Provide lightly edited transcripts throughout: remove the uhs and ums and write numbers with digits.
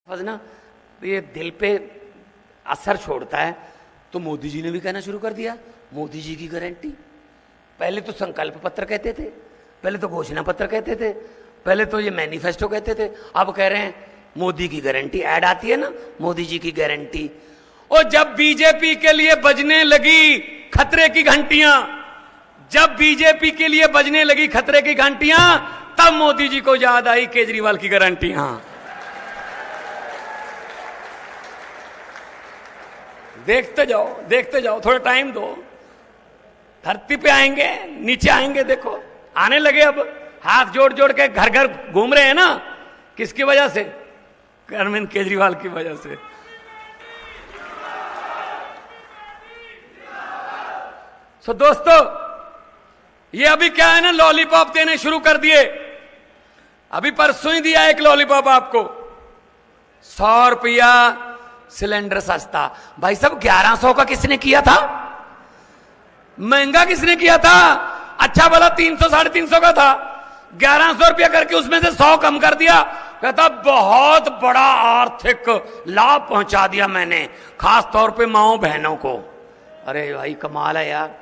ना ये दिल पे असर छोड़ता है। तो मोदी जी ने भी कहना शुरू कर दिया मोदी जी की गारंटी। पहले तो संकल्प पत्र कहते थे, पहले तो घोषणा पत्र कहते थे, पहले तो ये मैनिफेस्टो कहते थे, अब कह रहे हैं मोदी की गारंटी। ऐड आती है ना मोदी जी की गारंटी। और जब बीजेपी के लिए बजने लगी खतरे की घंटियां, जब बीजेपी के लिए बजने लगी खतरे की घंटियां, तब मोदी जी को याद आई केजरीवाल की गारंटियां। देखते जाओ, थोड़ा टाइम दो, धरती पे आएंगे, नीचे आएंगे। देखो आने लगे, अब हाथ जोड़ जोड़ के घर घर घूम रहे हैं ना। किसकी वजह से? अरविंद केजरीवाल की वजह से। सो दोस्तों, ये अभी क्या है ना, लॉलीपॉप देने शुरू कर दिए। अभी परसों ही दिया एक लॉलीपॉप आपको, 100 रुपया सिलेंडर सस्ता। भाई साहब 1100 का किसने किया था? महंगा किसने किया था? अच्छा भला 300 350 का था, 1100 रुपया करके उसमें से 100 कम कर दिया। कहता बहुत बड़ा आर्थिक लाभ पहुंचा दिया मैंने, खास तौर पे माओ बहनों को। अरे भाई कमाल है यार,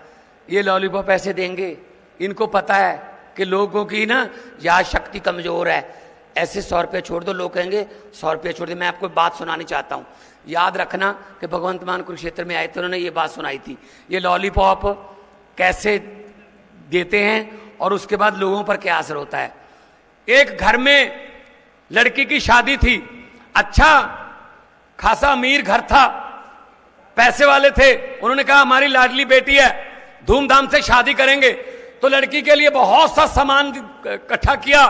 ये लॉलीपॉप ऐसे देंगे। इनको पता है कि लोगों की ना याद शक्ति कमजोर है। ऐसे 100 रुपये छोड़ दो, लोग कहेंगे 100 रुपये छोड़ दे। मैं आपको बात सुनानी चाहता हूं, याद रखना कि भगवंत मान कुरुक्षेत्र में आए थे, उन्होंने ये बात सुनाई थी। ये लॉलीपॉप कैसे देते हैं और उसके बाद लोगों पर क्या असर होता है। एक घर में लड़की की शादी थी, अच्छा खासा अमीर घर था, पैसे वाले थे। उन्होंने कहा हमारी लाडली बेटी है, धूमधाम से शादी करेंगे। तो लड़की के लिए बहुत सा सामान इकट्ठा किया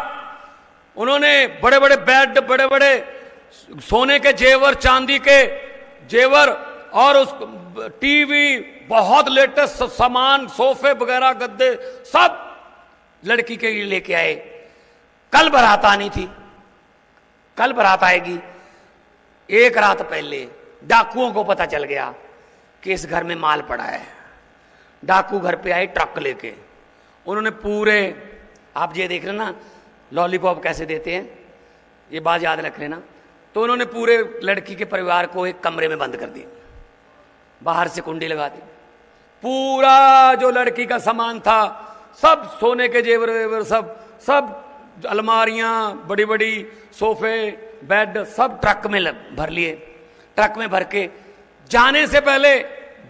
उन्होंने, बड़े बड़े बेड, बड़े बड़े सोने के जेवर, चांदी के जेवर, और उस टीवी, बहुत लेटेस्ट सामान, सोफे वगैरह, गद्दे, सब लड़की के लिए लेके आए। कल बारात आनी थी, कल बारात आएगी। एक रात पहले डाकुओं को पता चल गया कि इस घर में माल पड़ा है। डाकू घर पे आए ट्रक लेके। उन्होंने पूरे, आप ये देख रहे ना लॉलीपॉप कैसे देते हैं, ये बात याद रख लेना। तो उन्होंने पूरे लड़की के परिवार को एक कमरे में बंद कर दिया, बाहर से कुंडी लगा दी। पूरा जो लड़की का सामान था, सब सोने के जेवर वेवर, सब अलमारियां, बड़ी बड़ी सोफे, बेड, सब ट्रक में भर लिए। ट्रक में भर के जाने से पहले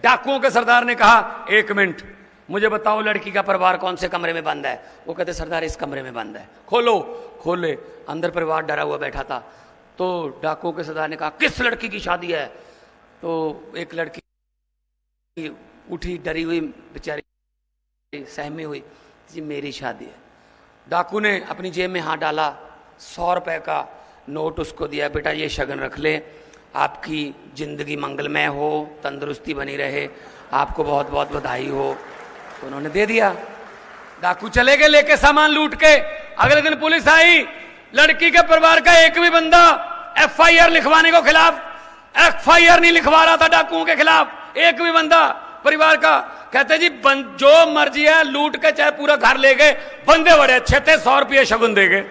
डाकुओं के सरदार ने कहा, 1 मिनट मुझे बताओ लड़की का परिवार कौन से कमरे में बंद है। वो कहते सरदार इस कमरे में बंद है। खोलो। खोले, अंदर परिवार डरा हुआ बैठा था। तो डाकुओं के सरदार ने कहा किस लड़की की शादी है? तो एक लड़की उठी, डरी हुई बेचारी, सहमी हुई, जी मेरी शादी है। डाकू ने अपनी जेब में हाथ डाला, 100 रुपए का नोट उसको दिया, बेटा ये शगन रख ले, आपकी जिंदगी मंगलमय हो, तंदुरुस्ती बनी रहे, आपको बहुत बहुत बधाई हो। तो उन्होंने दे दिया। डाकू चले गए लेके सामान लूट के। अगले दिन पुलिस आई, लड़की के परिवार का एक भी बंदा FIR लिखवाने को खिलाफ FIR नहीं लिखवा रहा था डाकुओं के खिलाफ, एक भी बंदा परिवार का। कहते जी जो मर्जी है लूट के चाहे पूरा घर ले गए, बंदे बड़े अच्छे थे, 100 रुपये शगुन दे गए।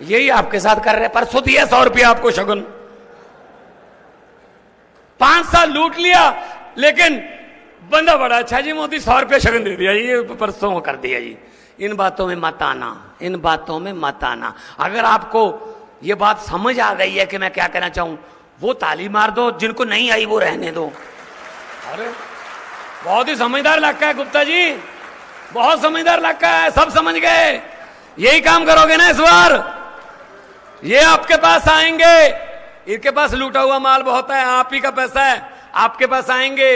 यही आपके साथ कर रहे, परसों दिया 100 रुपया आपको शगुन। 5 साल लूट लिया, लेकिन बंदा बड़ा अच्छा जी, मोदी 100 रुपया शगुन दे दिया, ये परसों कर दिया जी। इन बातों में मत आना, इन बातों में मत आना। अगर आपको ये बात समझ आ गई है कि मैं क्या कहना चाहूं, वो ताली मार दो, जिनको नहीं आई वो रहने दो। अरे बहुत ही समझदार इलाका है गुप्ता जी, बहुत समझदार इलाका है, सब समझ गए। यही काम करोगे ना इस बार, ये आपके पास आएंगे। इनके पास लूटा हुआ माल बहुत है, आप ही का पैसा है, आपके पास आएंगे।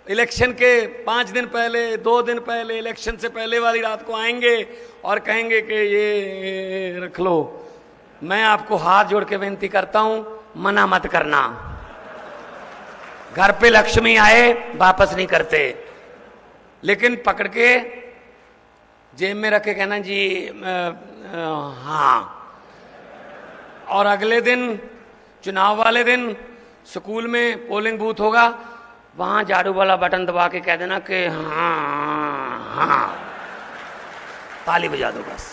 इलेक्शन के 5 दिन पहले, 2 दिन पहले, इलेक्शन से पहले वाली रात को आएंगे और कहेंगे कि ये रख लो। मैं आपको हाथ जोड़ के विनती करता हूं, मना मत करना। घर पे लक्ष्मी आए वापस नहीं करते, लेकिन पकड़ के जेब में रख के कहना जी हाँ। और अगले दिन, चुनाव वाले दिन, स्कूल में पोलिंग बूथ होगा, वहां झाड़ू वाला बटन दबा के कह देना कि हाँ हाँ, ताली बजा दो बस।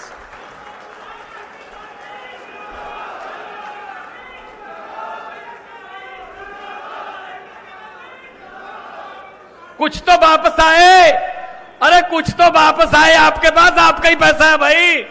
कुछ तो वापस आए, अरे कुछ तो वापस आए, आपके पास आपका ही पैसा है भाई।